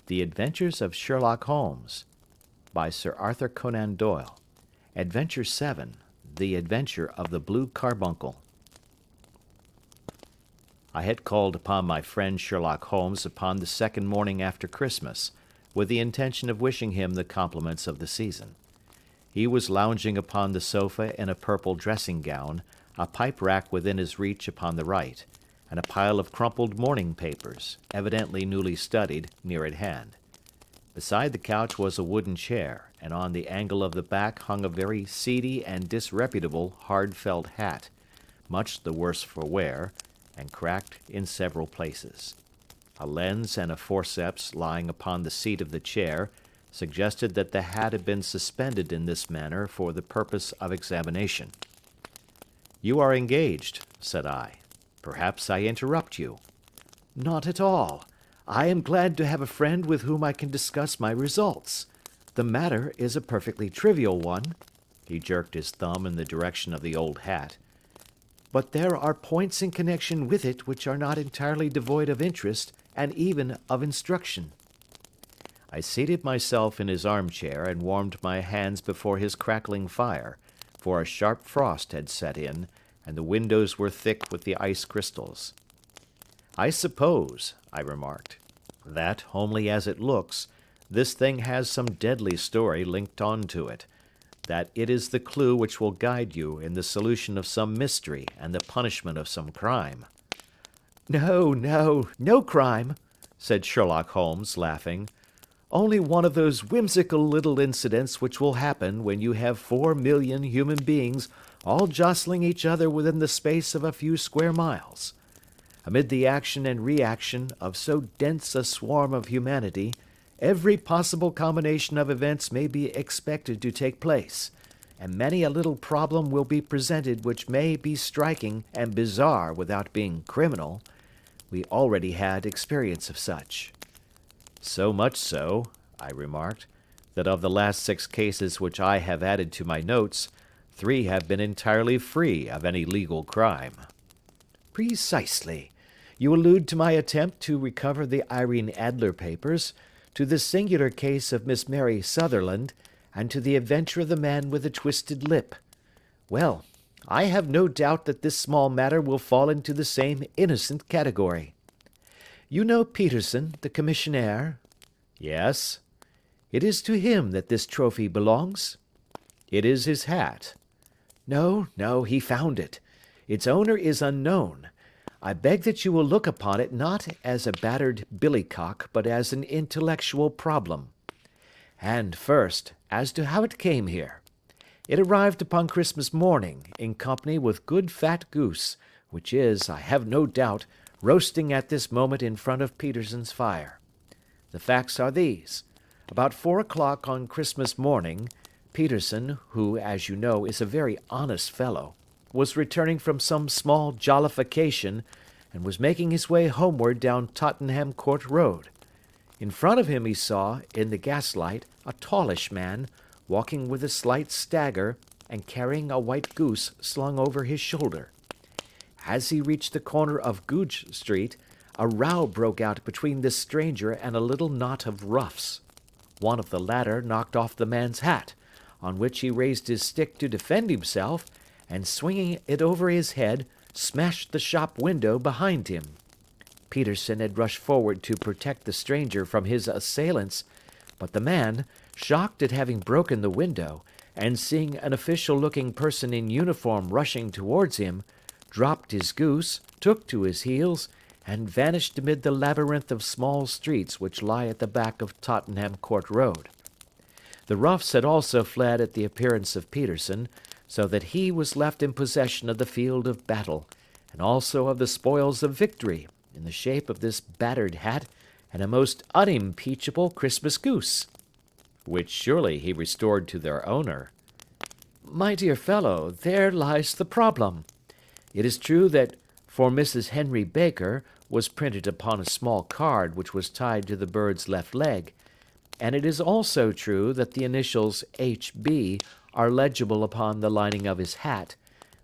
The Adventures of Sherlock Holmes, by Sir Arthur Conan Doyle. Adventure 7, The Adventure of the Blue Carbuncle. I had called upon my friend Sherlock Holmes upon the second morning after Christmas, with the intention of wishing him the compliments of the season. He was lounging upon the sofa in a purple dressing-gown, a pipe-rack within his reach upon the right, and a pile of crumpled morning papers, evidently newly studied, near at hand. Beside the couch was a wooden chair, and on the angle of the back hung a very seedy and disreputable hard felt hat, much the worse for wear, and cracked in several places. A lens and a forceps lying upon the seat of the chair suggested that the hat had been suspended in this manner for the purpose of examination. "You are engaged," said I. "Perhaps I interrupt you." "Not at all. I am glad to have a friend with whom I can discuss my results. The matter is a perfectly trivial one." He jerked his thumb in the direction of the old hat. "But there are points in connection with it which are not entirely devoid of interest and even of instruction." I seated myself in his armchair and warmed my hands before his crackling fire, for a sharp frost had set in, and the windows were thick with the ice crystals. "I suppose," I remarked, "that, homely as it looks, this thing has some deadly story linked on to it, that it is the clue which will guide you in the solution of some mystery and the punishment of some crime." No crime," said Sherlock Holmes, laughing. "Only one of those whimsical little incidents which will happen when you have 4,000,000 human beings all jostling each other within the space of a few square miles. Amid the action and reaction of so dense a swarm of humanity, every possible combination of events may be expected to take place, and many a little problem will be presented which may be striking and bizarre without being criminal. We already had experience of such." "So much so," I remarked, "that of the last 6 cases which I have added to my notes, 3 have been entirely free of any legal crime." "Precisely. You allude to my attempt to recover the Irene Adler papers, to the singular case of Miss Mary Sutherland, and to the adventure of the man with the twisted lip. Well, I have no doubt that this small matter will fall into the same innocent category. You know Peterson, the commissionaire?" "Yes." "It is to him that this trophy belongs?" "It is his hat." No, he found it. Its owner is unknown. I beg that you will look upon it not as a battered billycock, but as an intellectual problem. And first, as to how it came here. It arrived upon Christmas morning, in company with good fat goose, which is, I have no doubt, roasting at this moment in front of Peterson's fire. The facts are these. About 4 o'clock on Christmas morning, Peterson, who, as you know, is a very honest fellow, was returning from some small jollification, and was making his way homeward down Tottenham Court Road. In front of him he saw, in the gaslight, a tallish man, walking with a slight stagger, and carrying a white goose slung over his shoulder. As he reached the corner of Goodge Street, a row broke out between this stranger and a little knot of roughs. One of the latter knocked off the man's hat, on which he raised his stick to defend himself, and swinging it over his head, smashed the shop window behind him. Peterson had rushed forward to protect the stranger from his assailants, but the man, shocked at having broken the window, and seeing an official-looking person in uniform rushing towards him, dropped his goose, took to his heels, and vanished amid the labyrinth of small streets which lie at the back of Tottenham Court Road. The roughs had also fled at the appearance of Peterson, so that he was left in possession of the field of battle, and also of the spoils of victory, in the shape of this battered hat and a most unimpeachable Christmas goose." "Which surely he restored to their owner." "My dear fellow, there lies the problem. It is true that 'For Mrs. Henry Baker' was printed upon a small card which was tied to the bird's left leg, and it is also true that the initials H.B. are legible upon the lining of his hat,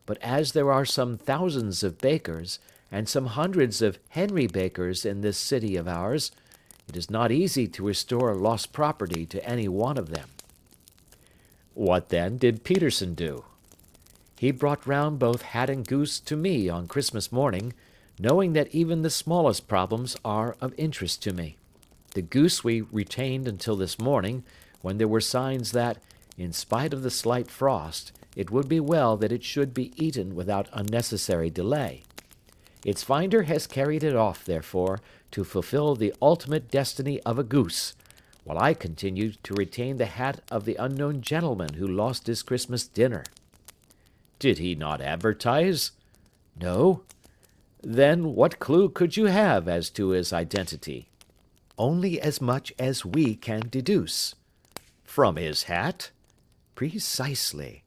but as there are some thousands of Bakers, and some hundreds of Henry Bakers in this city of ours, It is not easy to restore lost property to any one of them. What then did Peterson do? He brought round both hat and goose to me on Christmas morning, knowing that even the smallest problems are of interest to me. The goose we retained until this morning, when there were signs that, in spite of the slight frost, it would be well that it should be eaten without unnecessary delay. Its finder has carried it off, therefore, to fulfill the ultimate destiny of a goose, while I continue to retain the hat of the unknown gentleman who lost his Christmas dinner. Did he not advertise? No. Then what clue could you have as to his identity? Only as much as we can deduce. From his hat? Precisely.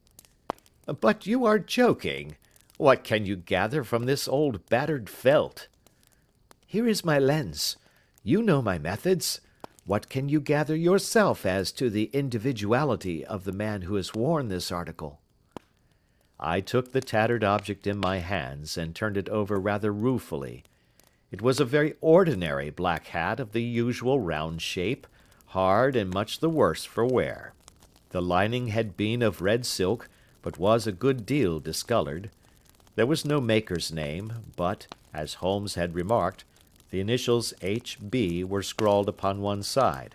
But you are joking. What can you gather from this old battered felt? Here is my lens. You know my methods. What can you gather yourself as to the individuality of the man who has worn this article? I took the tattered object in my hands and turned it over rather ruefully. It was a very ordinary black hat of the usual round shape, hard and much the worse for wear. The lining had been of red silk, but was a good deal discolored. There was no maker's name, but, as Holmes had remarked, the initials H.B. were scrawled upon one side.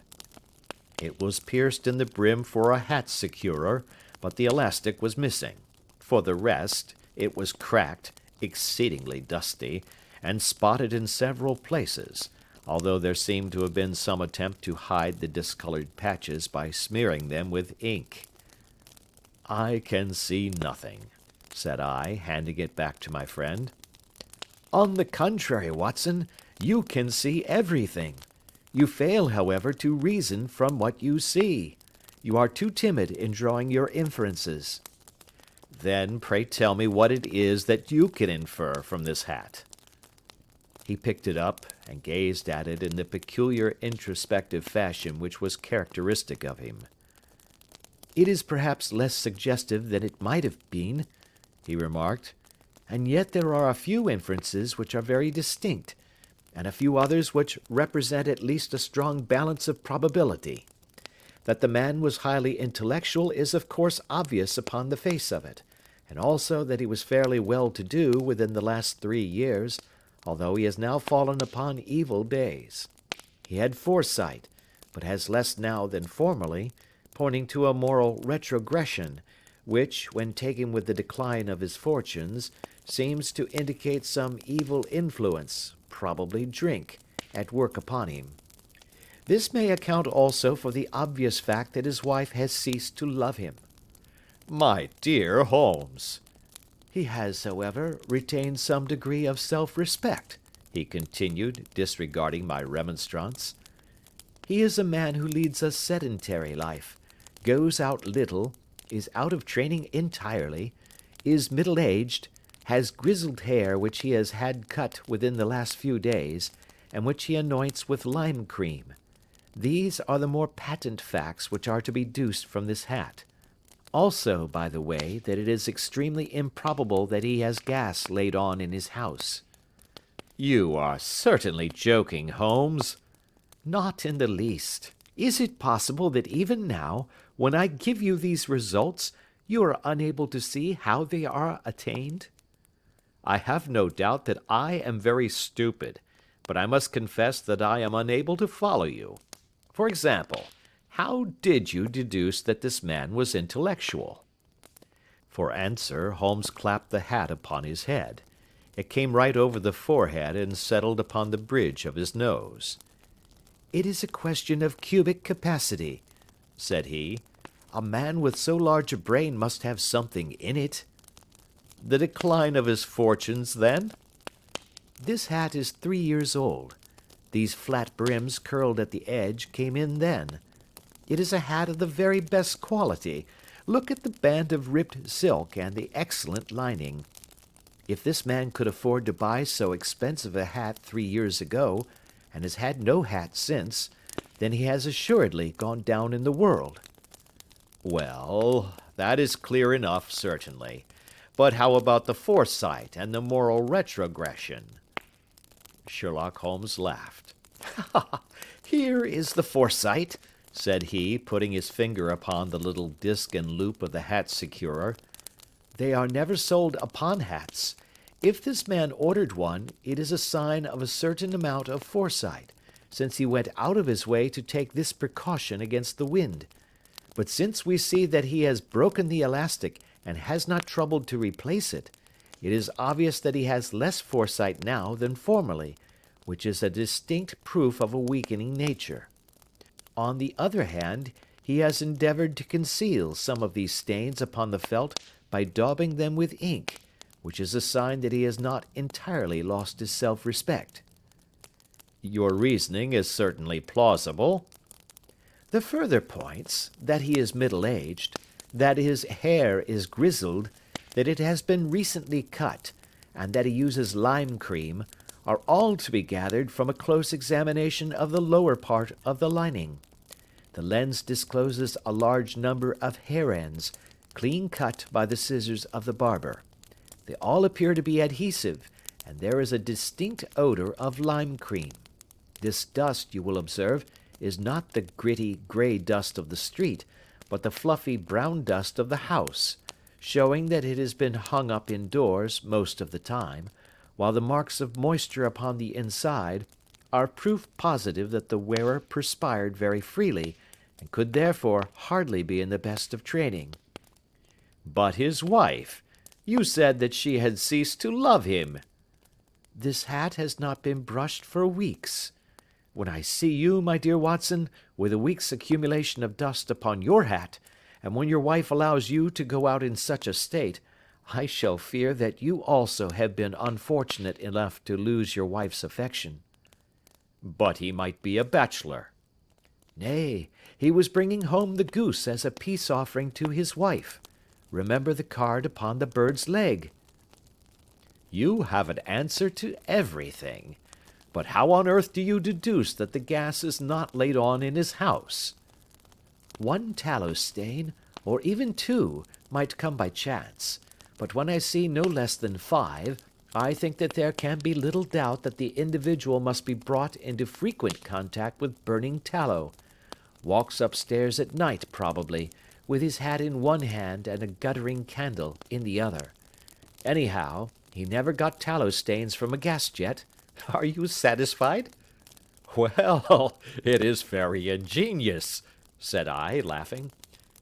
It was pierced in the brim for a hat securer, but the elastic was missing. For the rest, it was cracked, exceedingly dusty, and spotted in several places, although there seemed to have been some attempt to hide the discolored patches by smearing them with ink. I can see nothing, said I, handing it back to my friend. On the contrary, Watson, you can see everything. You fail, however, to reason from what you see. You are too timid in drawing your inferences. Then pray tell me what it is that you can infer from this hat. He picked it up and gazed at it in the peculiar introspective fashion which was characteristic of him. It is perhaps less suggestive than it might have been, he remarked, and yet there are a few inferences which are very distinct, and a few others which represent at least a strong balance of probability. That the man was highly intellectual is of course obvious upon the face of it, and also that he was fairly well-to-do within the last 3 years, although he has now fallen upon evil days. He had foresight, but has less now than formerly, pointing to a moral retrogression, which, when taken with the decline of his fortunes, seems to indicate some evil influence, probably drink, at work upon him. This may account also for the obvious fact that his wife has ceased to love him. My dear Holmes! He has, however, retained some degree of self-respect, he continued, disregarding my remonstrance. He is a man who leads a sedentary life, goes out little, is out of training entirely, is middle-aged, has grizzled hair which he has had cut within the last few days, and which he anoints with lime cream. These are the more patent facts which are to be deduced from this hat. Also, by the way, that it is extremely improbable that he has gas laid on in his house. You are certainly joking, Holmes. Not in the least. Is it possible that even now, when I give you these results, you are unable to see how they are attained? I have no doubt that I am very stupid, but I must confess that I am unable to follow you. For example, how did you deduce that this man was intellectual? For answer, Holmes clapped the hat upon his head. It came right over the forehead and settled upon the bridge of his nose. It is a question of cubic capacity, said he. A man with so large a brain must have something in it. The decline of his fortunes, then? This hat is 3 years old. These flat brims curled at the edge came in then. It is a hat of the very best quality. Look at the band of ripped silk and the excellent lining. If this man could afford to buy so expensive a hat 3 years ago, and has had no hat since, then he has assuredly gone down in the world. Well, that is clear enough, certainly. But how about the foresight and the moral retrogression? Sherlock Holmes laughed. Here is the foresight, said he, putting his finger upon the little disc and loop of the hat securer. They are never sold upon hats. If this man ordered one, it is a sign of a certain amount of foresight, since he went out of his way to take this precaution against the wind. But since we see that he has broken the elastic and has not troubled to replace it, it is obvious that he has less foresight now than formerly, which is a distinct proof of a weakening nature. On the other hand, he has endeavoured to conceal some of these stains upon the felt by daubing them with ink, which is a sign that he has not entirely lost his self-respect. Your reasoning is certainly plausible. The further points, that he is middle-aged, that his hair is grizzled, that it has been recently cut, and that he uses lime cream, are all to be gathered from a close examination of the lower part of the lining. The lens discloses a large number of hair ends, clean cut by the scissors of the barber. They all appear to be adhesive, and there is a distinct odor of lime cream. This dust, you will observe, is not the gritty grey dust of the street, but the fluffy brown dust of the house, showing that it has been hung up indoors most of the time, while the marks of moisture upon the inside are proof positive that the wearer perspired very freely, and could therefore hardly be in the best of training. But his wife, you said that she had ceased to love him. This hat has not been brushed for weeks. When I see you, my dear Watson, with a week's accumulation of dust upon your hat, and when your wife allows you to go out in such a state, I shall fear that you also have been unfortunate enough to lose your wife's affection. But he might be a bachelor. Nay, he was bringing home the goose as a peace offering to his wife. Remember the card upon the bird's leg. You have an answer to everything. But how on earth do you deduce that the gas is not laid on in his house? One tallow stain, or even two, might come by chance, but when I see no less than 5, I think that there can be little doubt that the individual must be brought into frequent contact with burning tallow. Walks upstairs at night, probably, with his hat in one hand and a guttering candle in the other. Anyhow, he never got tallow stains from a gas jet. Are you satisfied? Well, it is very ingenious, said I, laughing.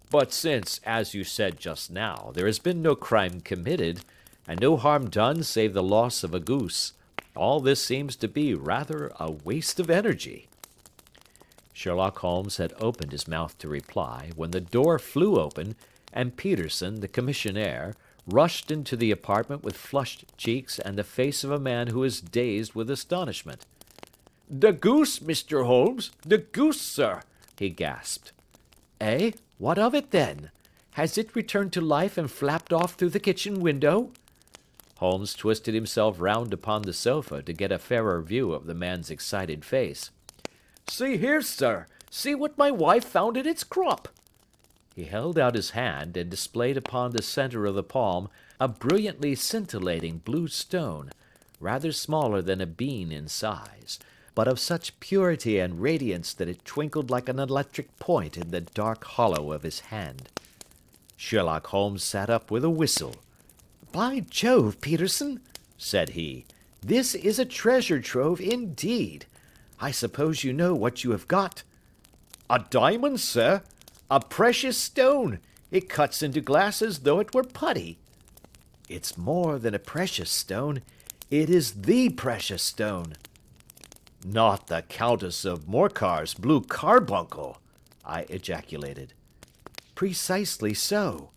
But since, as you said just now, there has been no crime committed, and no harm done save the loss of a goose, all this seems to be rather a waste of energy. Sherlock Holmes had opened his mouth to reply, when the door flew open, and Peterson, the commissionaire, rushed into the apartment with flushed cheeks and the face of a man who is dazed with astonishment. "The goose, Mr. Holmes! The goose, sir!" he gasped. "Eh? What of it, then? Has it returned to life and flapped off through the kitchen window?" Holmes twisted himself round upon the sofa to get a fairer view of the man's excited face. "See here, sir! See what my wife found in its crop!" He held out his hand and displayed upon the centre of the palm a brilliantly scintillating blue stone, rather smaller than a bean in size, but of such purity and radiance that it twinkled like an electric point in the dark hollow of his hand. Sherlock Holmes sat up with a whistle. "By Jove, Peterson," said he, "this is a treasure trove indeed. I suppose you know what you have got." "A diamond, sir! A precious stone! It cuts into glass as though it were putty." "It's more than a precious stone. It is the precious stone." "Not the Countess of Morcar's blue carbuncle!" I ejaculated. "Precisely so.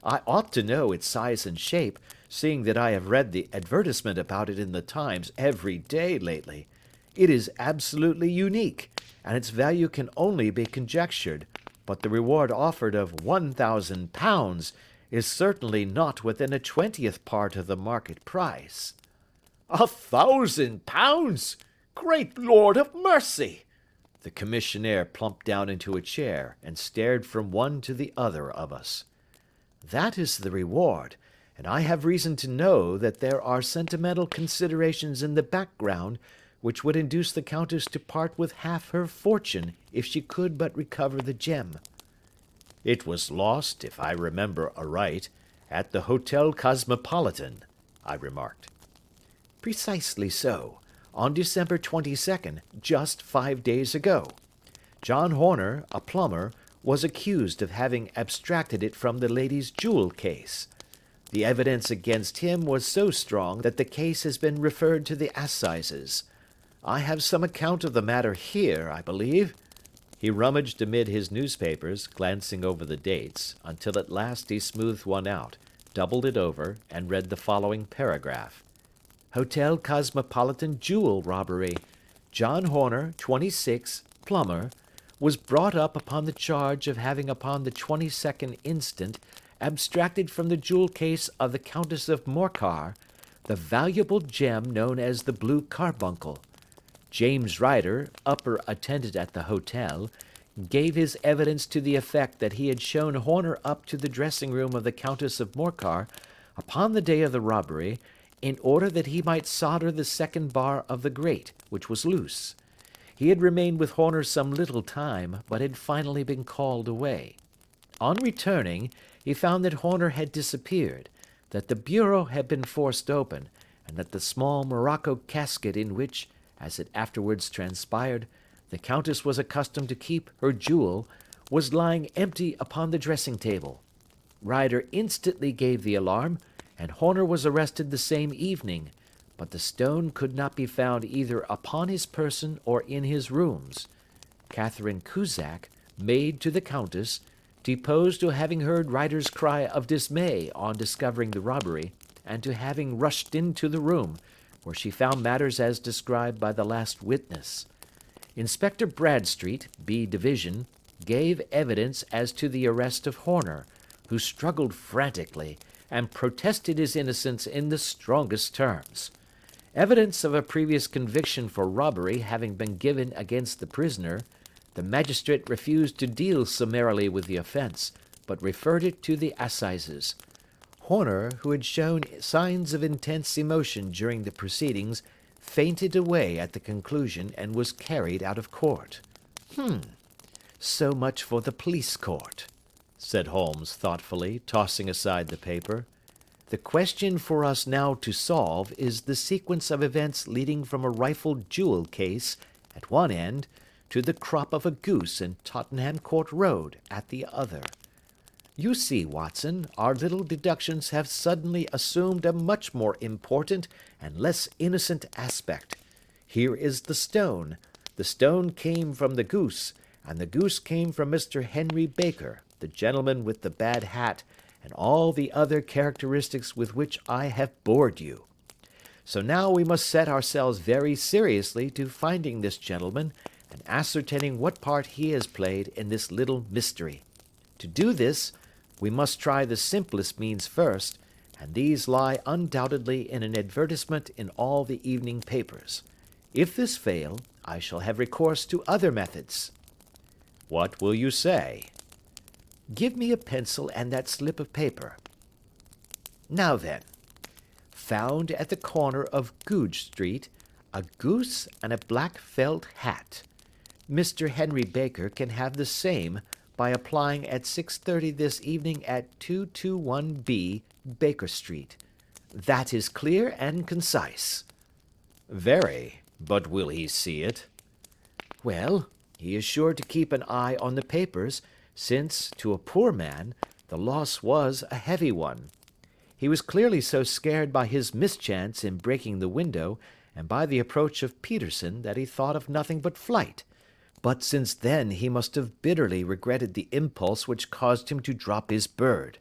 I ought to know its size and shape, seeing that I have read the advertisement about it in the Times every day lately. It is absolutely unique, and its value can only be conjectured, but the reward offered of £1,000 is certainly not within a 20th part of the market price." £1,000! Great Lord of mercy!" The commissionaire plumped down into a chair and stared from one to the other of us. "That is the reward, and I have reason to know that there are sentimental considerations in the background which would induce the Countess to part with half her fortune if she could but recover the gem. It was lost, if I remember aright, at the Hotel Cosmopolitan, I remarked. Precisely so, on December 22nd, just 5 days ago. John Horner, a plumber, was accused of having abstracted it from the lady's jewel case. The evidence against him was so strong that the case has been referred to the assizes. I have some account of the matter here, I believe." He rummaged amid his newspapers, glancing over the dates, until at last he smoothed one out, doubled it over, and read the following paragraph. "Hotel Cosmopolitan jewel robbery. John Horner, 26, plumber, was brought up upon the charge of having upon the 22nd instant abstracted from the jewel case of the Countess of Morcar the valuable gem known as the blue carbuncle. James Ryder, upper attendant at the hotel, gave his evidence to the effect that he had shown Horner up to the dressing room of the Countess of Morcar upon the day of the robbery, in order that he might solder the second bar of the grate, which was loose. He had remained with Horner some little time, but had finally been called away. On returning, he found that Horner had disappeared, that the bureau had been forced open, and that the small morocco casket in which, as it afterwards transpired, the Countess was accustomed to keep her jewel, was lying empty upon the dressing-table. Ryder instantly gave the alarm, and Horner was arrested the same evening, but the stone could not be found either upon his person or in his rooms. Catherine Cusack, maid to the Countess, deposed to having heard Ryder's cry of dismay on discovering the robbery, and to having rushed into the room, where she found matters as described by the last witness. Inspector Bradstreet, B Division, gave evidence as to the arrest of Horner, who struggled frantically, and protested his innocence in the strongest terms. Evidence of a previous conviction for robbery having been given against the prisoner, the magistrate refused to deal summarily with the offence, but referred it to the assizes. Horner, who had shown signs of intense emotion during the proceedings, fainted away at the conclusion and was carried out of court. So much for the police court," said Holmes thoughtfully, tossing aside the paper. "The question for us now to solve is the sequence of events leading from a rifled jewel case at one end to the crop of a goose in Tottenham Court Road at the other. You see, Watson, our little deductions have suddenly assumed a much more important and less innocent aspect. Here is the stone. The stone came from the goose, and the goose came from Mr. Henry Baker, the gentleman with the bad hat, and all the other characteristics with which I have bored you. So now we must set ourselves very seriously to finding this gentleman, and ascertaining what part he has played in this little mystery. To do this, we must try the simplest means first, and these lie undoubtedly in an advertisement in all the evening papers. If this fail, I shall have recourse to other methods." "What will you say?" "Give me a pencil and that slip of paper. Now then, found at the corner of Goodge Street, a goose and a black felt hat. Mr. Henry Baker can have the same by applying at 6:30 this evening at 221B Baker Street. That is clear and concise." "Very. But will he see it?" "Well, he is sure to keep an eye on the papers, since, to a poor man, the loss was a heavy one. He was clearly so scared by his mischance in breaking the window, and by the approach of Peterson, that he thought of nothing but flight. But since then he must have bitterly regretted the impulse which caused him to drop his bird.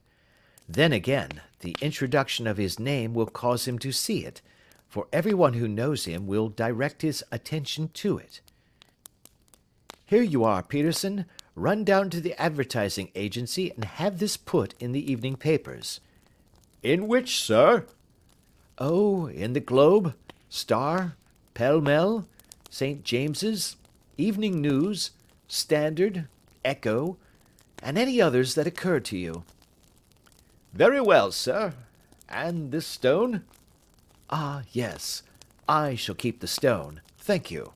Then again, the introduction of his name will cause him to see it, for everyone who knows him will direct his attention to it. Here you are, Peterson. Run down to the advertising agency and have this put in the evening papers." "In which, sir?" "Oh, in the Globe, Star, Pall Mall, St. James's, Evening News, Standard, Echo, and any others that occur to you." "Very well, sir. And this stone?" "Ah, yes. I shall keep the stone. Thank you.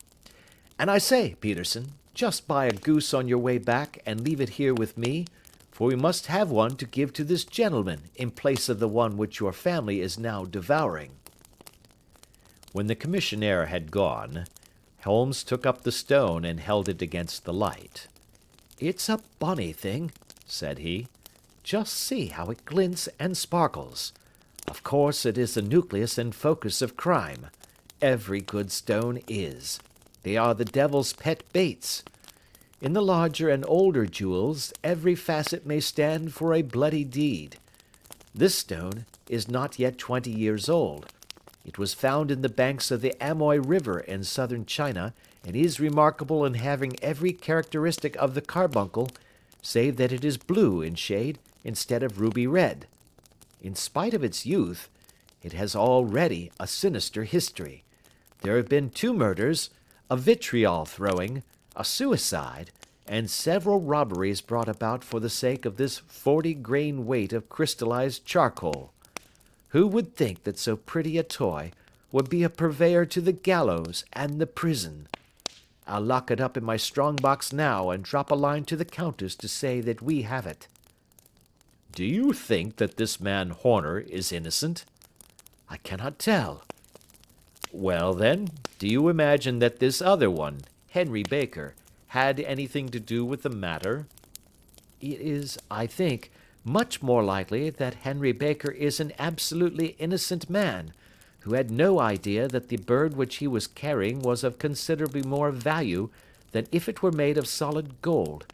And I say, Peterson, just buy a goose on your way back and leave it here with me, for we must have one to give to this gentleman in place of the one which your family is now devouring." When the commissionaire had gone, Holmes took up the stone and held it against the light. "It's a bonny thing," said he. "Just see how it glints and sparkles. Of course it is the nucleus and focus of crime. Every good stone is. They are the devil's pet baits. In the larger and older jewels, every facet may stand for a bloody deed. This stone is not yet 20 years old. It was found in the banks of the Amoy River in southern China, and is remarkable in having every characteristic of the carbuncle, save that it is blue in shade instead of ruby red. In spite of its youth, it has already a sinister history. There have been 2 murders, a vitriol throwing, a suicide, and several robberies brought about for the sake of this 40-grain weight of crystallized charcoal. Who would think that so pretty a toy would be a purveyor to the gallows and the prison? I'll lock it up in my strong box now and drop a line to the Countess to say that we have it." "Do you think that this man Horner is innocent?" "I cannot tell." "Well, then, do you imagine that this other one, Henry Baker, had anything to do with the matter?" "It is, I think, much more likely that Henry Baker is an absolutely innocent man, who had no idea that the bird which he was carrying was of considerably more value than if it were made of solid gold.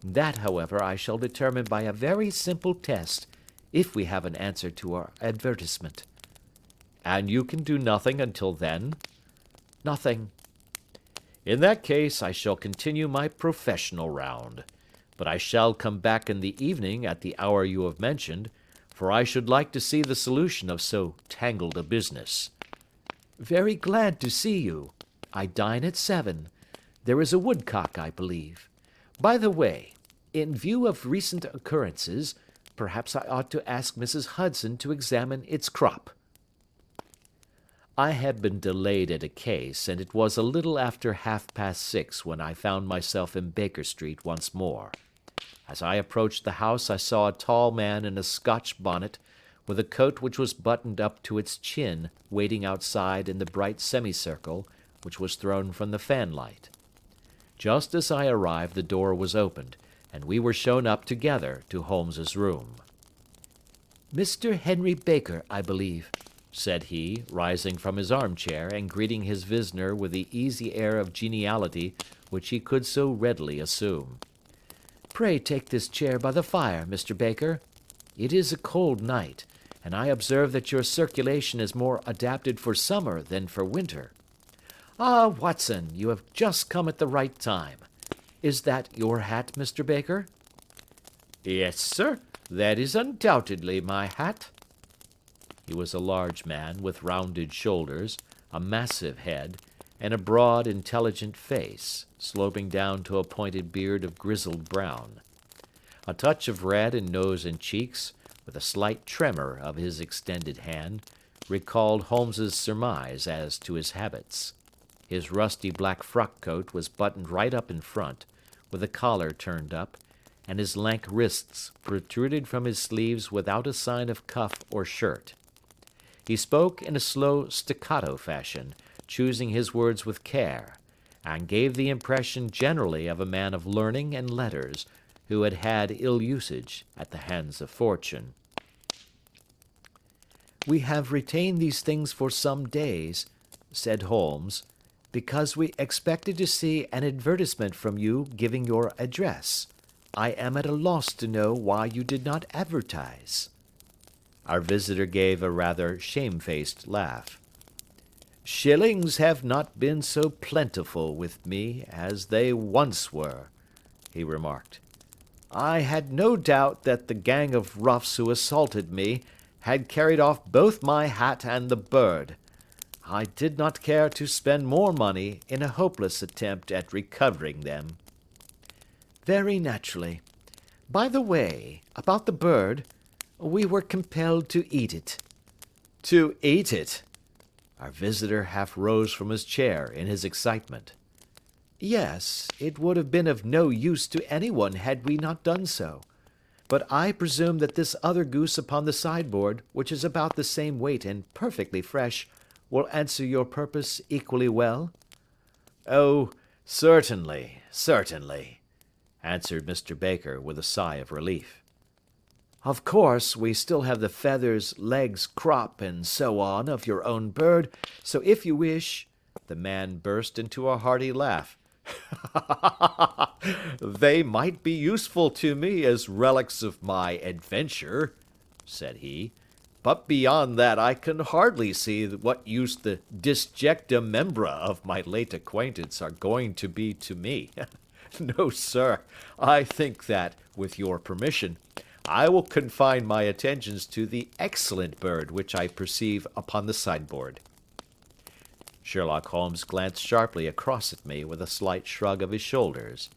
That, however, I shall determine by a very simple test, if we have an answer to our advertisement." "And you can do nothing until then?" "Nothing." "In that case, I shall continue my professional round. But I shall come back in the evening at the hour you have mentioned, for I should like to see the solution of so tangled a business." "Very glad to see you. I dine at 7. There is a woodcock, I believe. By the way, in view of recent occurrences, perhaps I ought to ask Mrs. Hudson to examine its crop." I had been delayed at a case, and it was a little after 6:30 when I found myself in Baker Street once more. As I approached the house I saw a tall man in a Scotch bonnet, with a coat which was buttoned up to its chin, waiting outside in the bright semicircle which was thrown from the fanlight. Just as I arrived the door was opened, and we were shown up together to Holmes's room. "Mr. Henry Baker, I believe," said he, rising from his armchair and greeting his visitor with the easy air of geniality which he could so readily assume. "Pray take this chair by the fire, Mr. Baker. It is a cold night, and I observe that your circulation is more adapted for summer than for winter. Ah, Watson, you have just come at the right time. Is that your hat, Mr. Baker?" "Yes, sir, that is undoubtedly my hat." He was a large man with rounded shoulders, a massive head, and a broad, intelligent face, sloping down to a pointed beard of grizzled brown. A touch of red in nose and cheeks, with a slight tremor of his extended hand, recalled Holmes's surmise as to his habits. His rusty black frock coat was buttoned right up in front, with the collar turned up, and his lank wrists protruded from his sleeves without a sign of cuff or shirt. He spoke in a slow staccato fashion, choosing his words with care, and gave the impression generally of a man of learning and letters, who had had ill usage at the hands of fortune. "We have retained these things for some days," said Holmes, "because we expected to see an advertisement from you giving your address. I am at a loss to know why you did not advertise." Our visitor gave a rather shamefaced laugh. "Shillings have not been so plentiful with me as they once were," he remarked. "I had no doubt that the gang of roughs who assaulted me had carried off both my hat and the bird. I did not care to spend more money in a hopeless attempt at recovering them." "Very naturally. By the way, about the bird, we were compelled to eat it." "To eat it?" Our visitor half rose from his chair in his excitement. Yes, it would have been of no use to anyone had we not done so. But I presume that this other goose upon the sideboard, which is about the same weight and perfectly fresh, will answer your purpose equally well? Oh, certainly, certainly, answered Mr. Baker with a sigh of relief. Of course, we still have the feathers, legs, crop, and so on of your own bird, so if you wish— The man burst into a hearty laugh. They might be useful to me as relics of my adventure, said he, but beyond that I can hardly see what use the disjecta membra of my late acquaintance are going to be to me. No, sir, I think that, with your permission, I will confine my attentions to the excellent bird which I perceive upon the sideboard. Sherlock Holmes glanced sharply across at me with a slight shrug of his shoulders.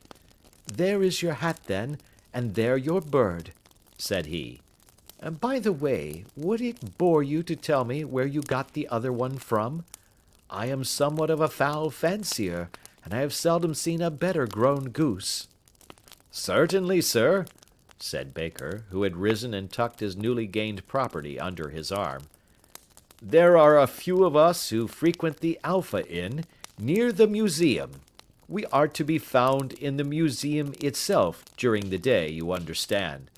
There is your hat, then, and there your bird, said he. And by the way, would it bore you to tell me where you got the other one from? I am somewhat of a fowl fancier, and I have seldom seen a better grown goose. Certainly, sir, said Baker, who had risen and tucked his newly gained property under his arm. There are a few of us who frequent the Alpha Inn, near the museum. We are to be found in the museum itself during the day, you understand.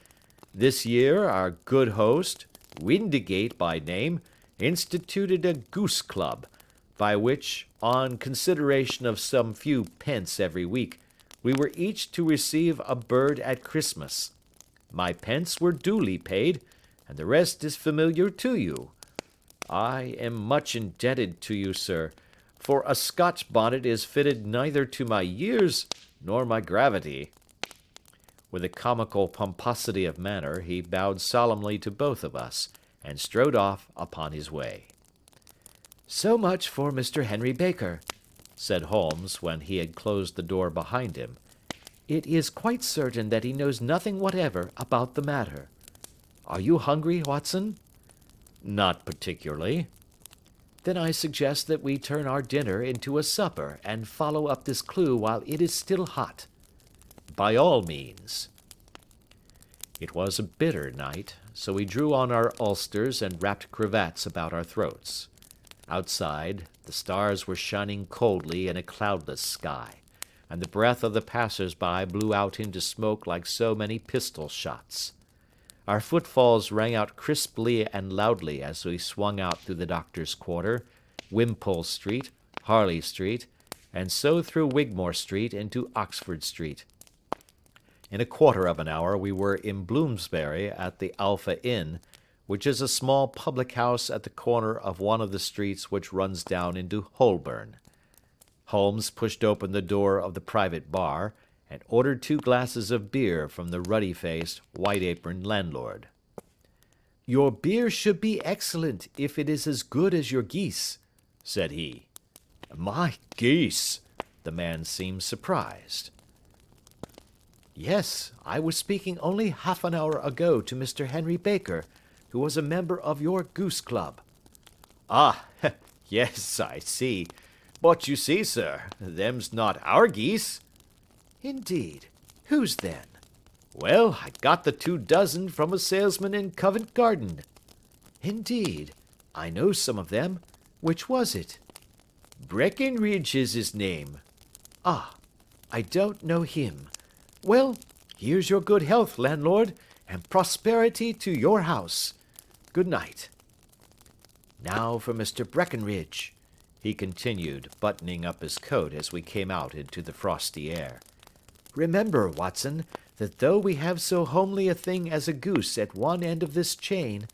This year our good host, Windigate by name, instituted a goose club, by which, on consideration of some few pence every week, we were each to receive a bird at Christmas. My pence were duly paid, and the rest is familiar to you. I am much indebted to you, sir, for a Scotch bonnet is fitted neither to my years nor my gravity. With a comical pomposity of manner, he bowed solemnly to both of us, and strode off upon his way. So much for Mr. Henry Baker, said Holmes, when he had closed the door behind him. It is quite certain that he knows nothing whatever about the matter. Are you hungry, Watson? Not particularly. Then I suggest that we turn our dinner into a supper and follow up this clue while it is still hot. By all means. It was a bitter night, so we drew on our ulsters and wrapped cravats about our throats. Outside, the stars were shining coldly in a cloudless sky, and the breath of the passers-by blew out into smoke like so many pistol shots. Our footfalls rang out crisply and loudly as we swung out through the Doctor's Quarter, Wimpole Street, Harley Street, and so through Wigmore Street into Oxford Street. In a quarter of an hour we were in Bloomsbury at the Alpha Inn, which is a small public house at the corner of one of the streets which runs down into Holborn. Holmes pushed open the door of the private bar, and ordered 2 glasses of beer from the ruddy-faced, white-aproned landlord. Your beer should be excellent if it is as good as your geese, said he. My geese! The man seemed surprised. Yes, I was speaking only half an hour ago to Mr. Henry Baker, who was a member of your goose club. Ah, yes, I see. But you see, sir, them's not our geese. Indeed. Whose then? Well, I got the 2 dozen from a salesman in Covent Garden. Indeed. I know some of them. Which was it? Breckenridge is his name. Ah, I don't know him. Well, here's your good health, landlord, and prosperity to your house. Good night. Now for Mr. Breckenridge, he continued, buttoning up his coat as we came out into the frosty air. Remember, Watson, that though we have so homely a thing as a goose at one end of this chain,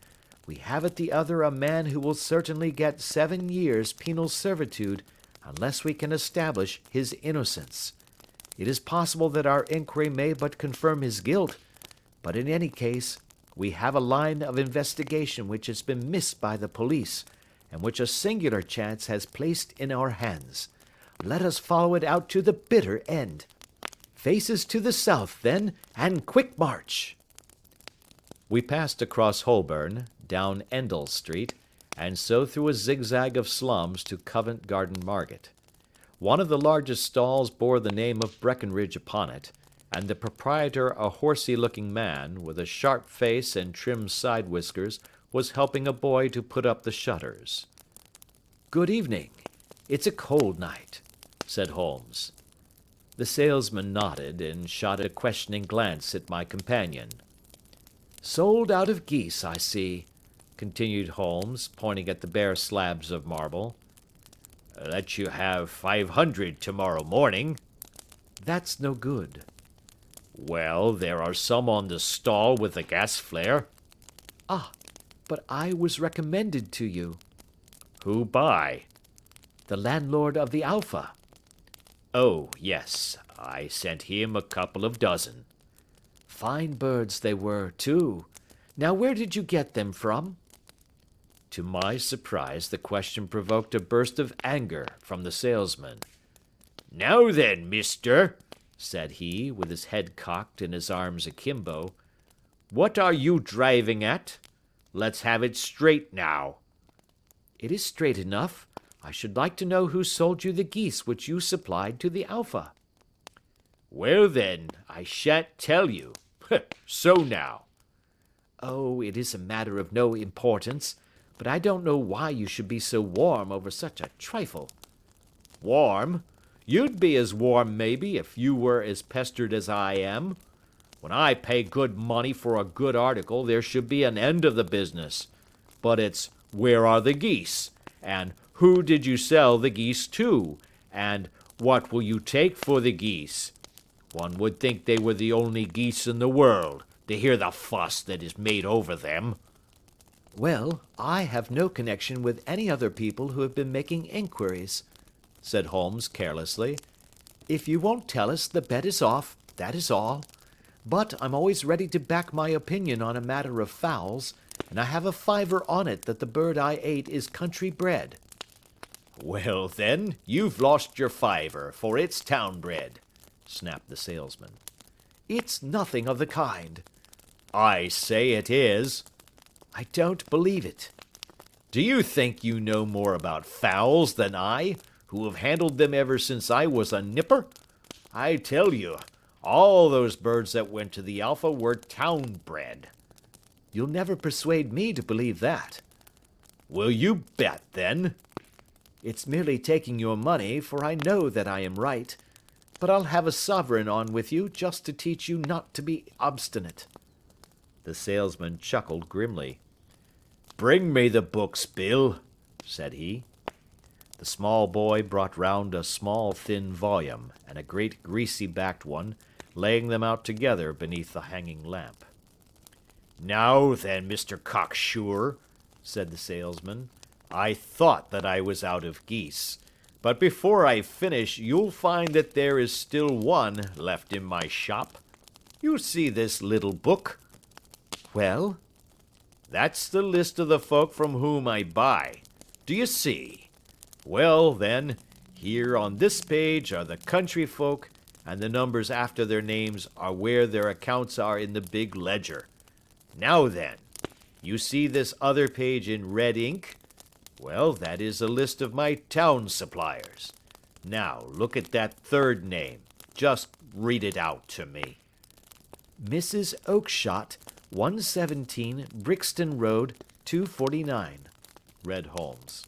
we have at the other a man who will certainly get 7 years penal servitude unless we can establish his innocence. It is possible that our inquiry may but confirm his guilt, but in any case, we have a line of investigation which has been missed by the police, and which a singular chance has placed in our hands. Let us follow it out to the bitter end. Faces to the south, then, and quick march. We passed across Holborn, down Endell Street, and so through a zigzag of slums to Covent Garden Market. One of the largest stalls bore the name of Breckenridge upon it, and the proprietor, a horsey-looking man, with a sharp face and trim side whiskers, was helping a boy to put up the shutters. "Good evening. It's a cold night," said Holmes. The salesman nodded and shot a questioning glance at my companion. "Sold out of geese, I see," continued Holmes, pointing at the bare slabs of marble. "Let you have 500 tomorrow morning." "That's no good." "Well, there are some on the stall with the gas flare." "Ah, but I was recommended to you." "Who by?" "The landlord of the Alpha." "Oh, yes, I sent him a couple of dozen." "Fine birds they were, too. Now where did you get them from?" To my surprise, the question provoked a burst of anger from the salesman. "Now then, mister," said he, with his head cocked and his arms akimbo, "what are you driving at? Let's have it straight now." "It is straight enough. I should like to know who sold you the geese which you supplied to the Alpha." "Well then, I shan't tell you. So now." "Oh, it is a matter of no importance, but I don't know why you should be so warm over such a trifle." "Warm? You'd be as warm, maybe, if you were as pestered as I am. When I pay good money for a good article, there should be an end of the business. But it's, where are the geese? And who did you sell the geese to? And what will you take for the geese? One would think they were the only geese in the world, to hear the fuss that is made over them." "Well, I have no connection with any other people who have been making inquiries," said Holmes carelessly. "If you won't tell us, the bet is off, that is all. But I'm always ready to back my opinion on a matter of fowls, and I have a fiver on it that the bird I ate is country bred." "Well then, you've lost your fiver, for it's town bred," snapped the salesman. "It's nothing of the kind." "I say it is." "I don't believe it." "Do you think you know more about fowls than I, who have handled them ever since I was a nipper? I tell you, all those birds that went to the Alpha were town bred." "You'll never persuade me to believe that." "Will you bet, then?" "It's merely taking your money, for I know that I am right. But I'll have a sovereign on with you just to teach you not to be obstinate." The salesman chuckled grimly. "Bring me the books, Bill," said he. The small boy brought round a small thin volume, and a great greasy-backed one, laying them out together beneath the hanging lamp. "Now then, Mr. Cocksure," said the salesman, "I thought that I was out of geese, but before I finish you'll find that there is still one left in my shop. You see this little book? "Well?" "That's the list of the folk from whom I buy. Do you see? Well, then, here on this page are the country folk, and the numbers after their names are where their accounts are in the big ledger. Now then, you see this other page in red ink? Well, that is a list of my town suppliers. Now, look at that third name. Just read it out to me." "Mrs. Oakshott, 117 Brixton Road, 249, read Holmes.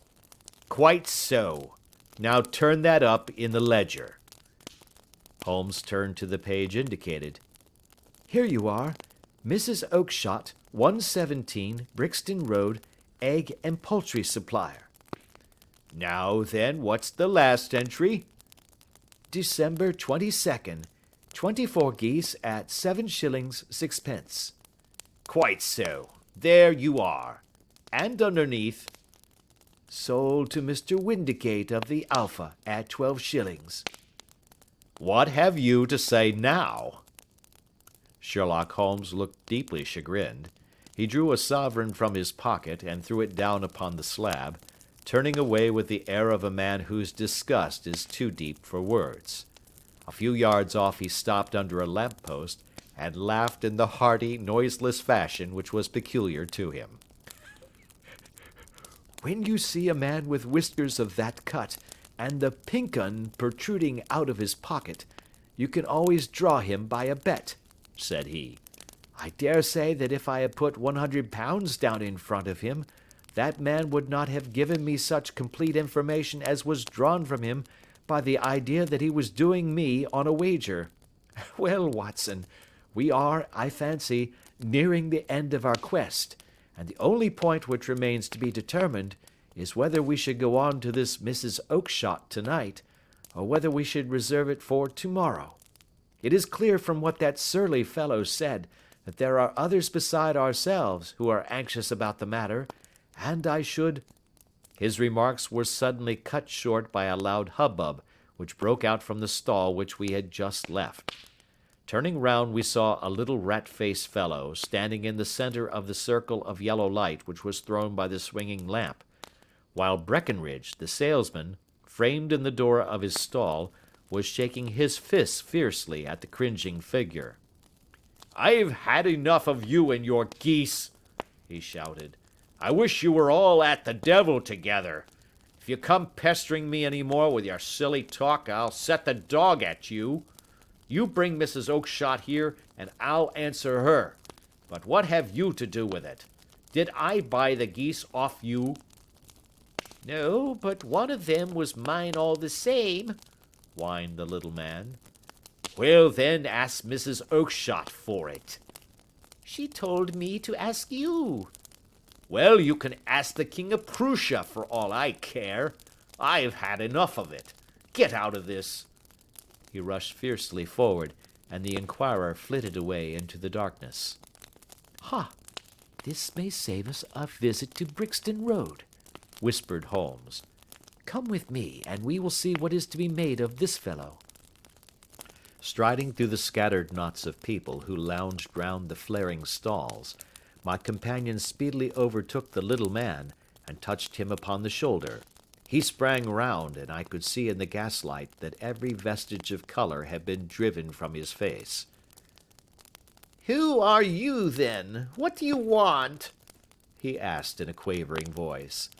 "Quite so. Now turn that up in the ledger." Holmes turned to the page indicated. "Here you are. Mrs. Oakshott, 117 Brixton Road, egg and poultry supplier." "Now then, what's the last entry?" "December 22nd, 24 geese at 7 shillings 6 pence." "Quite so. There you are. And underneath?" "Sold to Mr. Windicate of the Alpha at 12 shillings. "What have you to say now?" Sherlock Holmes looked deeply chagrined. He drew a sovereign from his pocket and threw it down upon the slab, turning away with the air of a man whose disgust is too deep for words. A few yards off he stopped under a lamp-post and laughed in the hearty, noiseless fashion which was peculiar to him. When you see a man with whiskers of that cut, and the pink un protruding out of his pocket, you can always draw him by a bet," said he. "I dare say that if I had put £100 down in front of him, that man would not have given me such complete information as was drawn from him by the idea that he was doing me on a wager. Well, Watson, we are, I fancy, nearing the end of our quest, and the only point which remains to be determined is whether we should go on to this Mrs. Oakshott tonight, or whether we should reserve it for tomorrow. It is clear from what that surly fellow said that there are others beside ourselves who are anxious about the matter, and I should—" His remarks were suddenly cut short by a loud hubbub which broke out from the stall which we had just left. Turning round, we saw a little rat-faced fellow standing in the centre of the circle of yellow light which was thrown by the swinging lamp, while Breckenridge, the salesman, framed in the door of his stall, was shaking his fists fiercely at the cringing figure. "I've had enough of you and your geese," he shouted. "I wish you were all at the devil together. If you come pestering me any more with your silly talk, I'll set the dog at you. You bring Mrs. Oakshott here, and I'll answer her. But what have you to do with it? Did I buy the geese off you?" "No, but one of them was mine all the same," whined the little man. "Well, then, ask Mrs. Oakshott for it." "She told me to ask you." "Well, you can ask the King of Prussia for all I care. I've had enough of it. Get out of this." He rushed fiercely forward, and the inquirer flitted away into the darkness. "Ha! This may save us a visit to Brixton Road," whispered Holmes. "Come with me, and we will see what is to be made of this fellow." Striding through the scattered knots of people who lounged round the flaring stalls, my companion speedily overtook the little man and touched him upon the shoulder. He sprang round, and I could see in the gaslight that every vestige of colour had been driven from his face. "Who are you, then? What do you want?" he asked in a quavering voice.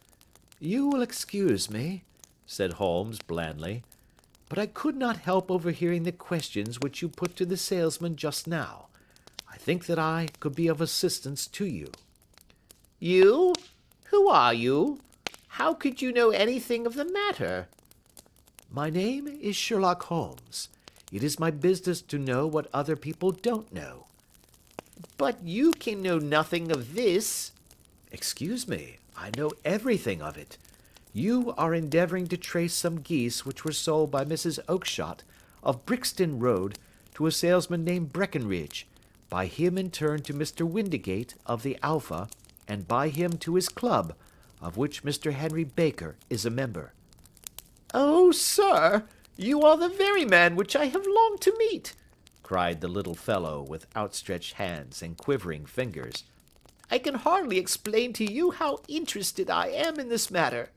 "You will excuse me," said Holmes blandly, "but I could not help overhearing the questions which you put to the salesman just now. I think that I could be of assistance to you." "You? Who are you? How could you know anything of the matter?" "My name is Sherlock Holmes. It is my business to know what other people don't know." "But you can know nothing of this." "Excuse me, I know everything of it. You are endeavouring to trace some geese which were sold by Mrs. Oakshott of Brixton Road to a salesman named Breckenridge, by him in turn to Mr. Windigate of the Alpha, and by him to his club, of which Mr. Henry Baker is a member." "Oh, sir, you are the very man which I have longed to meet," cried the little fellow with outstretched hands and quivering fingers. "I can hardly explain to you how interested I am in this matter."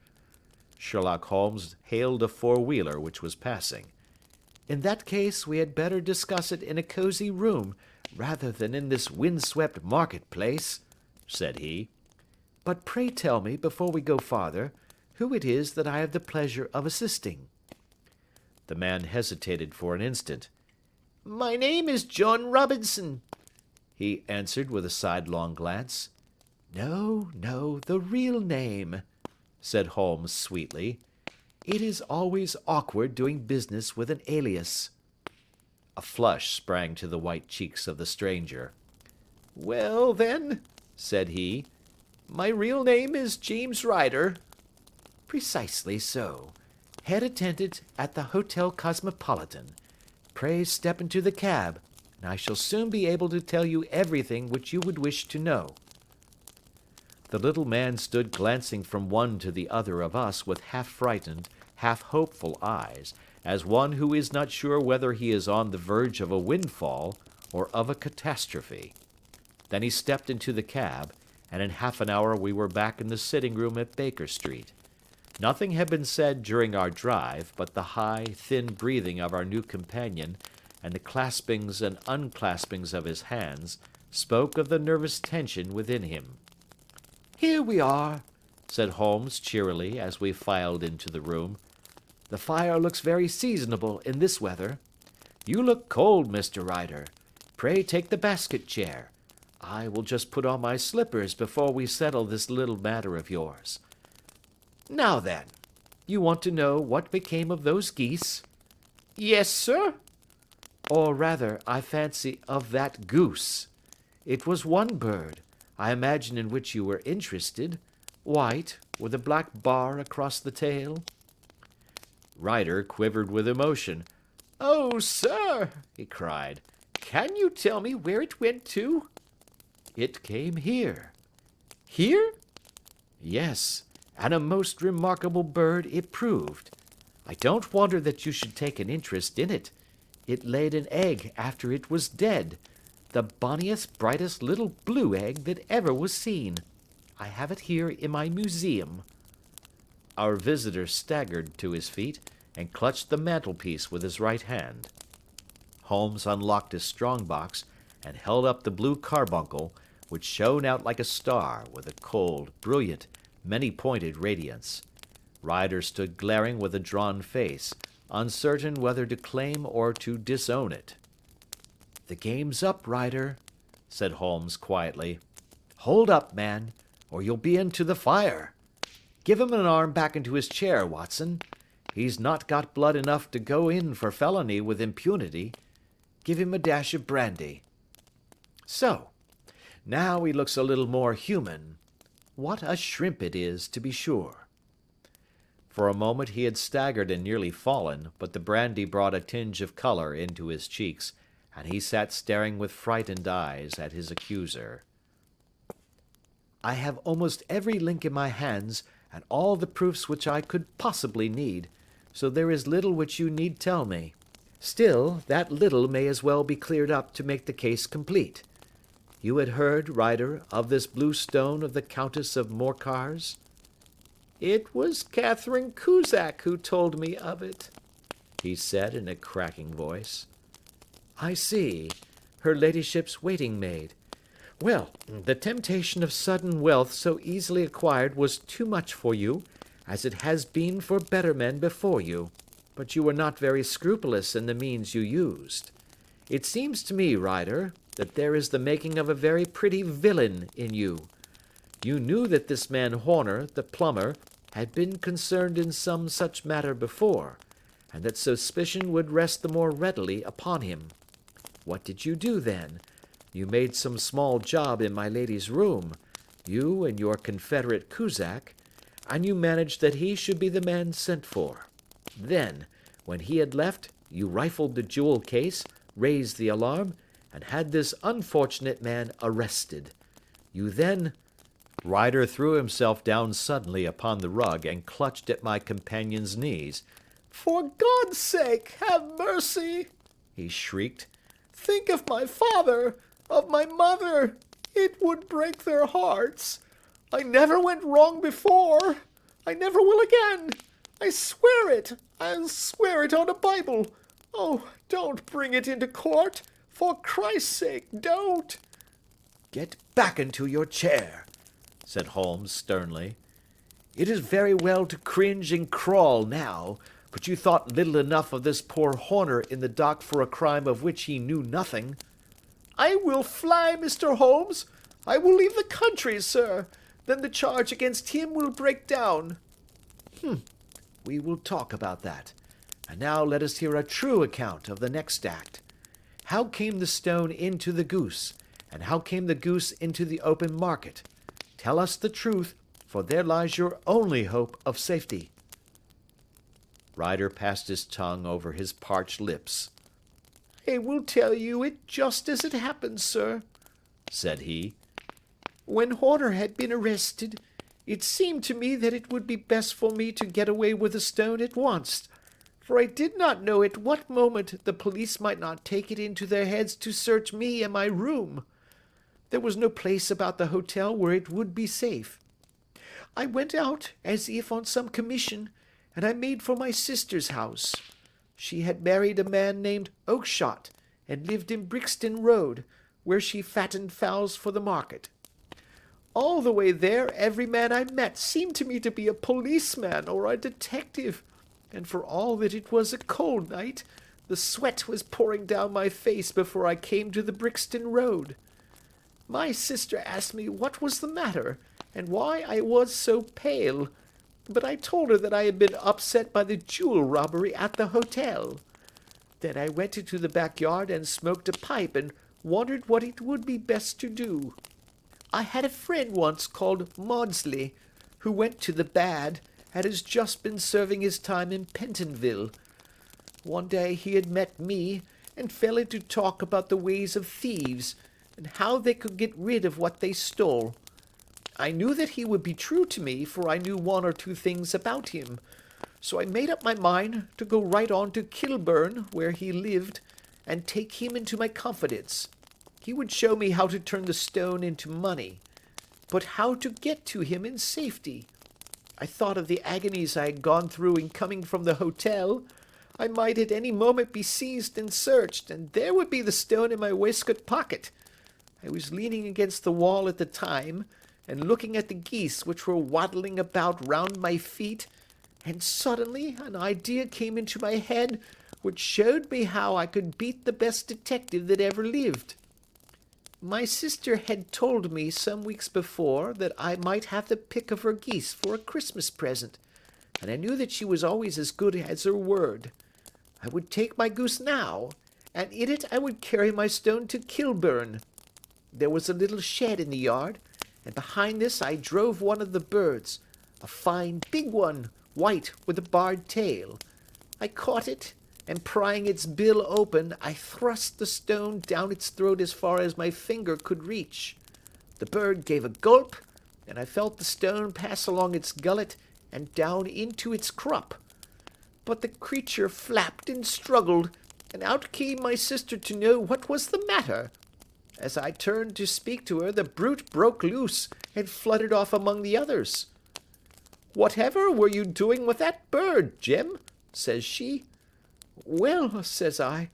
Sherlock Holmes hailed a four-wheeler which was passing. "In that case we had better discuss it in a cosy room, rather than in this wind-swept market-place," said he. "But pray tell me, before we go farther, who it is that I have the pleasure of assisting." The man hesitated for an instant. "My name is John Robinson," he answered with a sidelong glance. "No, no, the real name," said Holmes sweetly. "It is always awkward doing business with an alias." A flush sprang to the white cheeks of the stranger. "Well, then," said he, "my real name is James Ryder." "Precisely so. Head attendant at the Hotel Cosmopolitan. Pray step into the cab, and I shall soon be able to tell you everything which you would wish to know." The little man stood glancing from one to the other of us with half-frightened, half-hopeful eyes, as one who is not sure whether he is on the verge of a windfall or of a catastrophe. Then he stepped into the cab, and in half an hour we were back in the sitting-room at Baker Street. Nothing had been said during our drive, but the high, thin breathing of our new companion, and the claspings and unclaspings of his hands, spoke of the nervous tension within him. "Here we are," said Holmes cheerily as we filed into the room. The fire looks very seasonable in this weather. You look cold, Mr. Ryder. Pray take the basket chair. I will just put on my slippers before we settle this little matter of yours. Now then, you want to know what became of those geese? Yes, sir. Or rather, I fancy, of that goose. It was one bird, I imagine, in which you were interested. White, with a black bar across the tail. Ryder quivered with emotion. Oh, sir, he cried. Can you tell me where it went to? It came here. Here? Yes, and a most remarkable bird it proved. I don't wonder that you should take an interest in it. It laid an egg after it was dead. The bonniest, brightest little blue egg that ever was seen. I have it here in my museum. Our visitor staggered to his feet and clutched the mantelpiece with his right hand. Holmes unlocked his strong-box and held up the blue carbuncle, which shone out like a star with a cold, brilliant, many-pointed radiance. Ryder stood glaring with a drawn face, uncertain whether to claim or to disown it. The game's up, Ryder, said Holmes quietly. Hold up, man, or you'll be into the fire. Give him an arm back into his chair, Watson. He's not got blood enough to go in for felony with impunity. Give him a dash of brandy. So, now he looks a little more human. What a shrimp it is, to be sure. For a moment he had staggered and nearly fallen, but the brandy brought a tinge of color into his cheeks, and he sat staring with frightened eyes at his accuser. I have almost every link in my hands, and all the proofs which I could possibly need, so there is little which you need tell me. Still, that little may as well be cleared up to make the case complete. You had heard, Ryder, of this blue stone of the Countess of Morcar's? It was Catherine Cusack who told me of it, he said in a cracking voice. I see. Her ladyship's waiting maid. Well, the temptation of sudden wealth so easily acquired was too much for you, as it has been for better men before you, but you were not very scrupulous in the means you used. It seems to me, Ryder, that there is the making of a very pretty villain in you. You knew that this man Horner, the plumber, had been concerned in some such matter before, and that suspicion would rest the more readily upon him. What did you do then? You made some small job in my lady's room, you and your confederate Cusack, and you managed that he should be the man sent for. Then, when he had left, you rifled the jewel case, raised the alarm, and had this unfortunate man arrested. You then... Ryder threw himself down suddenly upon the rug and clutched at my companion's knees. For God's sake, have mercy, he shrieked. Think of my father, of my mother. It would break their hearts. I never went wrong before. I never will again. I swear it. I'll swear it on a Bible. Oh, don't bring it into court. For Christ's sake, don't. Get back into your chair, said Holmes sternly. It is very well to cringe and crawl now, but you thought little enough of this poor Horner in the dock for a crime of which he knew nothing. I will fly, Mr. Holmes. I will leave the country, sir. Then the charge against him will break down. We will talk about that. And now let us hear a true account of the next act. How came the stone into the goose, and how came the goose into the open market? Tell us the truth, for there lies your only hope of safety. Ryder passed his tongue over his parched lips. I will tell you it just as it happened, sir, said he. When Horner had been arrested, it seemed to me that it would be best for me to get away with the stone at once, for I did not know at what moment the police might not take it into their heads to search me and my room. There was no place about the hotel where it would be safe. I went out as if on some commission, and I made for my sister's house. She had married a man named Oakshott, and lived in Brixton Road, where she fattened fowls for the market. All the way there, every man I met seemed to me to be a policeman or a detective, and for all that it was a cold night, the sweat was pouring down my face before I came to the Brixton Road. My sister asked me what was the matter, and why I was so pale, but I told her that I had been upset by the jewel robbery at the hotel. Then I went into the backyard and smoked a pipe and wondered what it would be best to do. I had a friend once called Maudsley, who went to the bad, and has just been serving his time in Pentonville. One day he had met me, and fell into talk about the ways of thieves, and how they could get rid of what they stole. I knew that he would be true to me, for I knew one or two things about him, so I made up my mind to go right on to Kilburn, where he lived, and take him into my confidence. He would show me how to turn the stone into money, but how to get to him in safety. I thought of the agonies I had gone through in coming from the hotel. I might at any moment be seized and searched, and there would be the stone in my waistcoat pocket. I was leaning against the wall at the time, and looking at the geese which were waddling about round my feet, and suddenly an idea came into my head which showed me how I could beat the best detective that ever lived. My sister had told me some weeks before that I might have the pick of her geese for a Christmas present, and I knew that she was always as good as her word. I would take my goose now, and in it I would carry my stone to Kilburn. There was a little shed in the yard, and behind this I drove one of the birds, a fine big one, white with a barred tail. I caught it, and prying its bill open, I thrust the stone down its throat as far as my finger could reach. The bird gave a gulp, and I felt the stone pass along its gullet and down into its crop. But the creature flapped and struggled, and out came my sister to know what was the matter. As I turned to speak to her, the brute broke loose and fluttered off among the others. "Whatever were you doing with that bird, Jim?" says she. "Well," says I,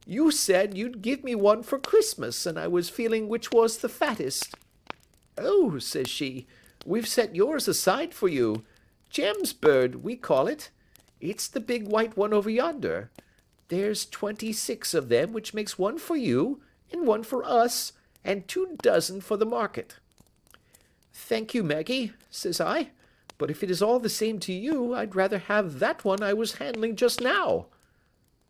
"you said you'd give me one for Christmas, and I was feeling which was the fattest." "Oh," says she, "we've set yours aside for you. Jem's bird, we call it. It's the big white one over yonder. There's 26 of them, which makes one for you, and one for us, and 24 for the market." "Thank you, Maggie," says I, "but if it is all the same to you, I'd rather have that one I was handling just now."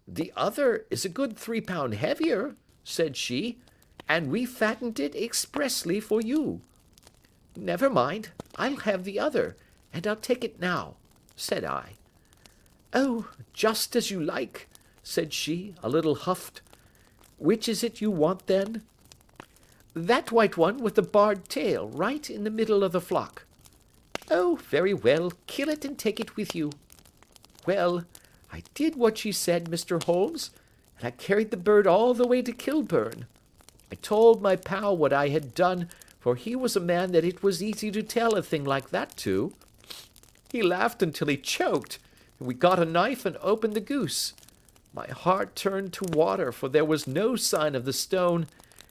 "The other is a good 3 pound heavier," said she, "and we fattened it expressly for you." "Never mind, I'll have the other, and I'll take it now," said I. "Oh, just as you like," said she, a little huffed. "Which is it you want, then?" "That white one with the barred tail, right in the middle of the flock." "Oh, very well, kill it and take it with you." Well, I did what she said, Mr. Holmes, and I carried the bird all the way to Kilburn. I told my pal what I had done, for he was a man that it was easy to tell a thing like that to. He laughed until he choked, and we got a knife and opened the goose. My heart turned to water, for there was no sign of the stone,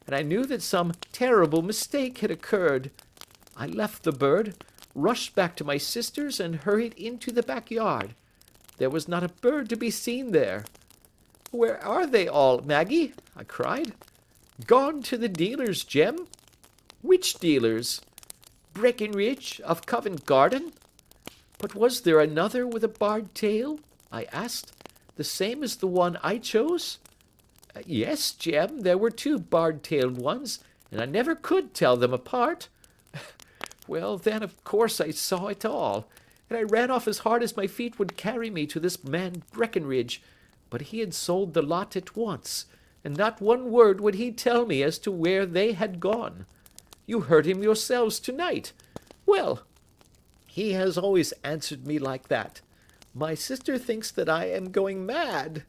and I knew that some terrible mistake had occurred. I left the bird, rushed back to my sister's, and hurried into the backyard. There was not a bird to be seen there. "Where are they all, Maggie?" I cried. "Gone to the dealers, Jem." "Which dealers?" "Breckenridge, of Covent Garden." "But was there another with a barred tail?" I asked. "The same as the one I chose?" "Yes, Jem, there were 2 barred-tailed ones, and I never could tell them apart." Well, then, of course, I saw it all, and I ran off as hard as my feet would carry me to this man Breckenridge, but he had sold the lot at once, and not one word would he tell me as to where they had gone. You heard him yourselves tonight. Well, he has always answered me like that. My sister thinks that I am going mad.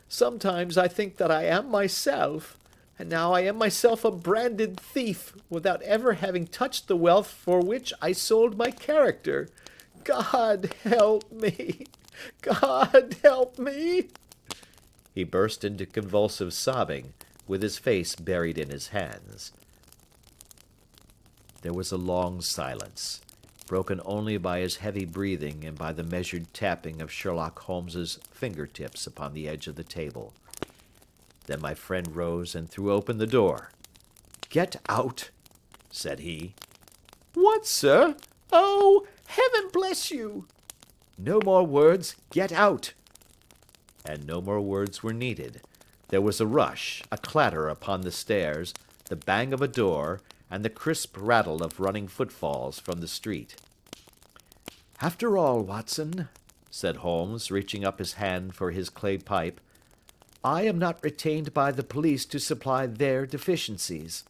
Sometimes I think that I am myself, and now I am myself a branded thief, without ever having touched the wealth for which I sold my character. God help me! God help me!" He burst into convulsive sobbing, with his face buried in his hands. There was a long silence, broken only by his heavy breathing and by the measured tapping of Sherlock Holmes's fingertips upon the edge of the table. Then my friend rose and threw open the door. "Get out," said he. What, sir? Oh, heaven bless you! "No more words. Get out." And no more words were needed. There was a rush, a clatter upon the stairs, the bang of a door, and the crisp rattle of running footfalls from the street. "After all, Watson," said Holmes, reaching up his hand for his clay pipe, "I am not retained by the police to supply their deficiencies.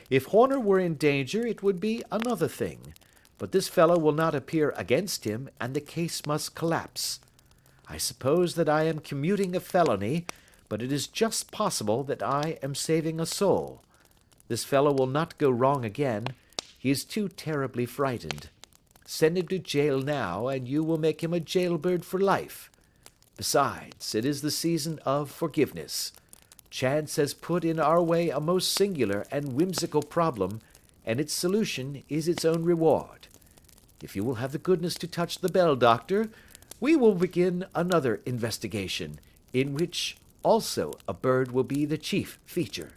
If Horner were in danger, it would be another thing, but this fellow will not appear against him, and the case must collapse. I suppose that I am commuting a felony, but it is just possible that I am saving a soul. This fellow will not go wrong again. He is too terribly frightened. Send him to jail now, and you will make him a jailbird for life. Besides, it is the season of forgiveness. Chance has put in our way a most singular and whimsical problem, and its solution is its own reward. If you will have the goodness to touch the bell, Doctor, we will begin another investigation, in which also a bird will be the chief feature."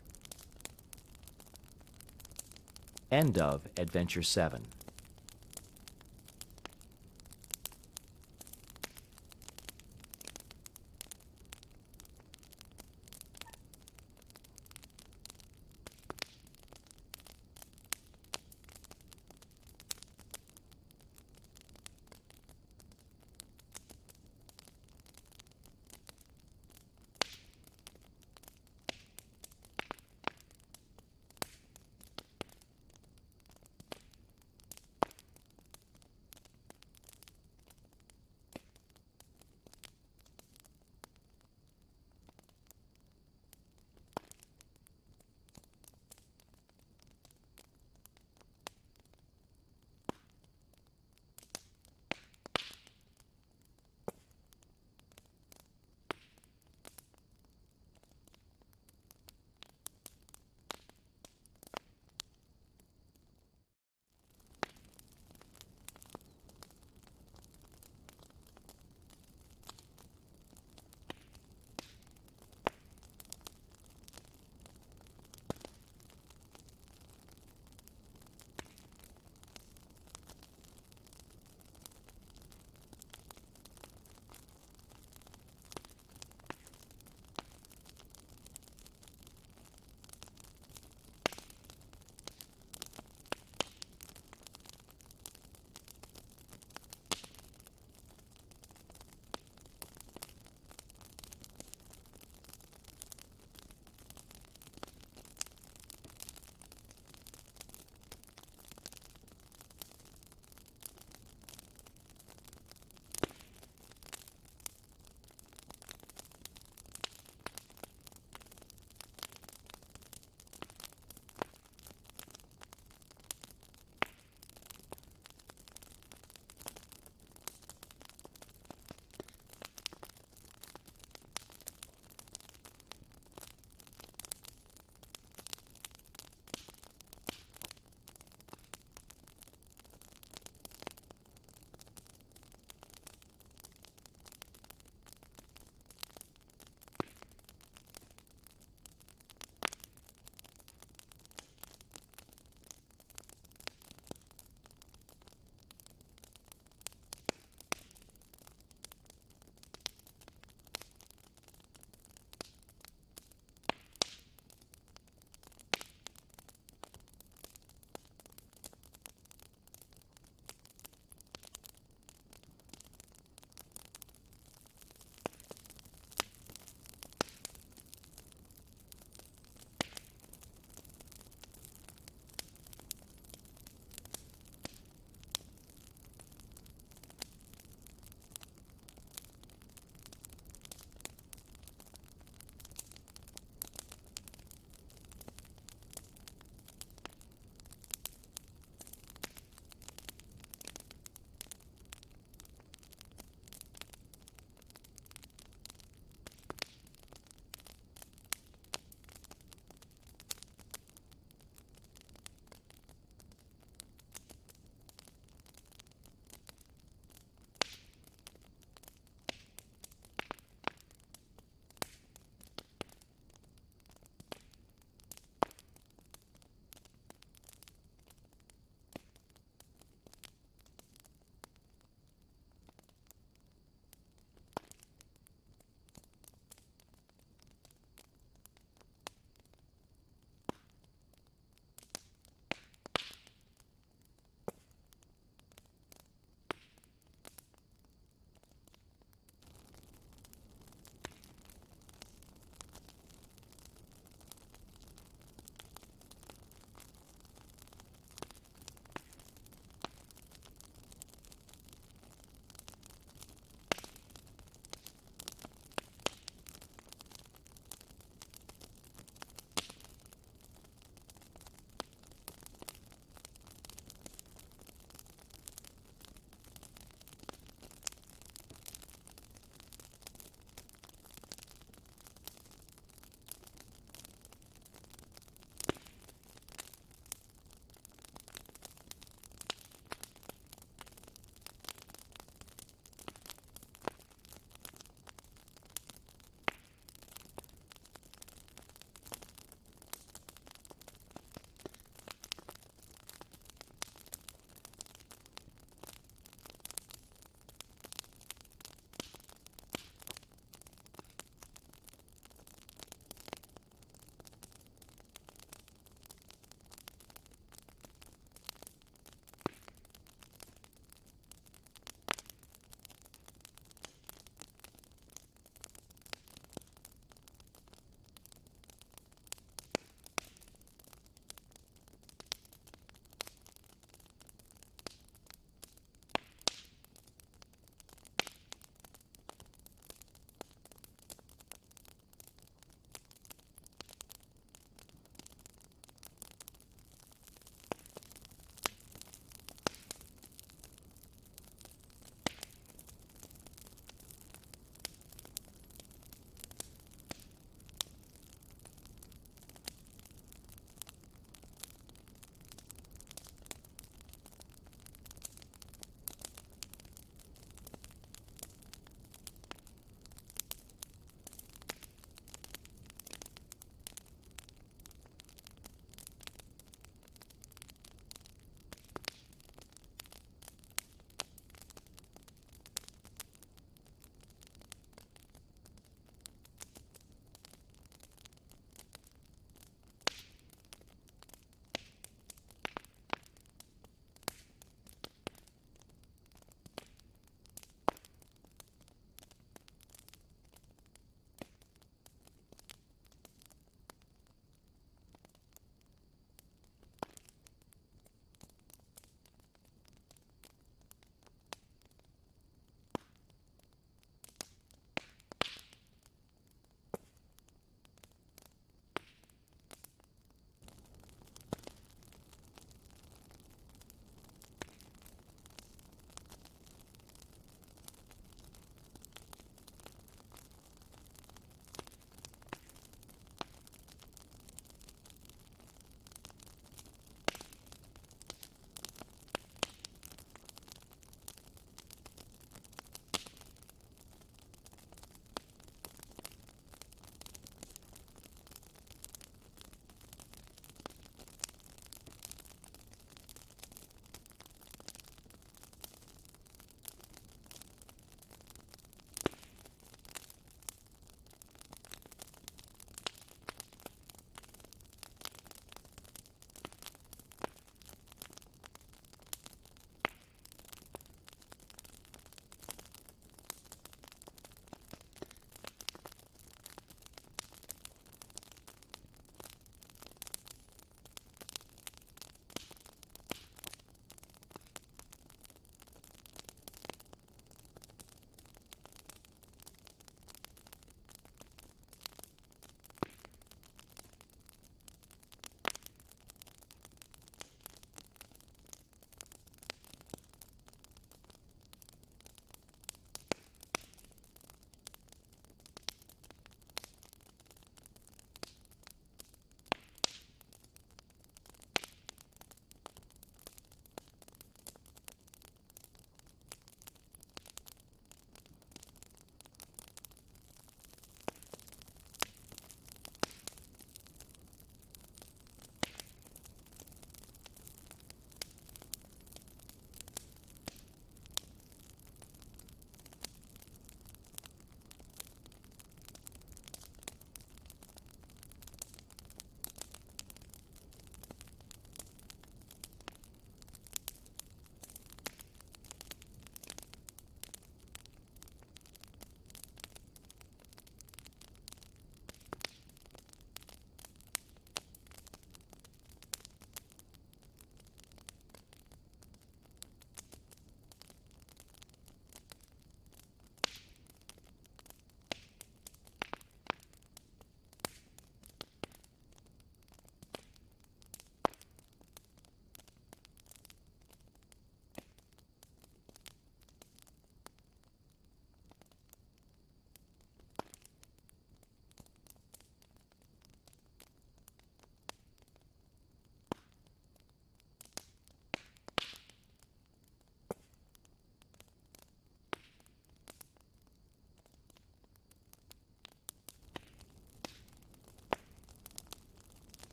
End of Adventure 7.